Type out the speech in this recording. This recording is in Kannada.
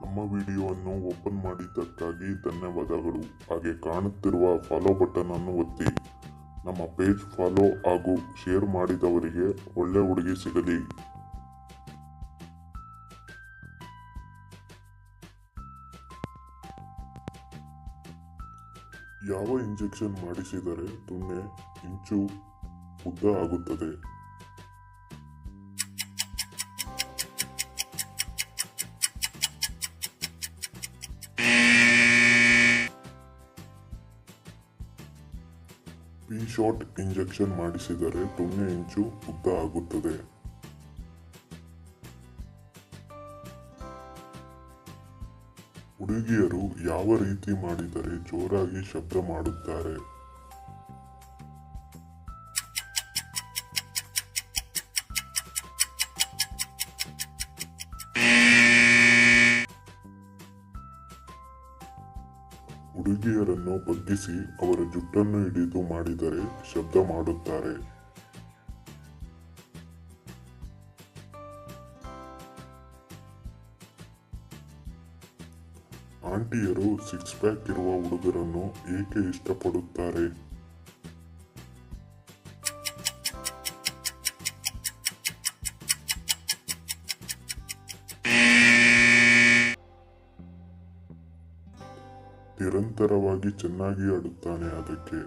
ನಮ್ಮ ವಿಡಿಯೋವನ್ನು ಓಪನ್ ಮಾಡಿದ್ದಕ್ಕಾಗಿ ಧನ್ಯವಾದಗಳು. ಹಾಗೆ ಕಾಣುತ್ತಿರುವ ಫಾಲೋ ಬಟನ್ ಅನ್ನು ಒತ್ತಿ. ನಮ್ಮ ಪೇಜ್ ಫಾಲೋ ಹಾಗೂ ಶೇರ್ ಮಾಡಿದವರಿಗೆ ಒಳ್ಳೆ ಹುಡುಗಿ ಸಿಗಲಿ. ಯಾವ ಇಂಜೆಕ್ಷನ್ ಮಾಡಿಸಿದರೆ ತುಣ್ಣೆ ಇಂಚು ಉದ್ದ ಆಗುತ್ತದೆ? ಪಿ ಶಾಟ್ ಇಂಜೆಕ್ಷನ್ ಮಾಡಿಸಿದರೆ ತುಣ್ಣೆ ಇಂಚು ಉದ್ದ ಆಗುತ್ತದೆ. ಹುಡುಗಿಯರು ಯಾವ ರೀತಿ ಮಾಡಿದರೆ ಜೋರಾಗಿ ಶಬ್ದ ಮಾಡುತ್ತಾರೆ? ಹುಡುಗಿಯರನ್ನು ಬಗ್ಗಿಸಿ ಅವರ ಜುಟ್ಟನ್ನು ಹಿಡಿದು ಮಾಡಿದರೆ ಶಬ್ದ ಮಾಡುತ್ತಾರೆ. ಆಂಟಿಯರು ಸಿಕ್ಸ್ ಪ್ಯಾಕ್ ಇರುವ ಹುಡುಗರನ್ನು ಏಕೆ ಇಷ್ಟಪಡುತ್ತಾರೆ? ನಿರಂತರವಾಗಿ ಚೆನ್ನಾಗಿ ಆಡುತ್ತಾನೆ ಅದಕ್ಕೆ.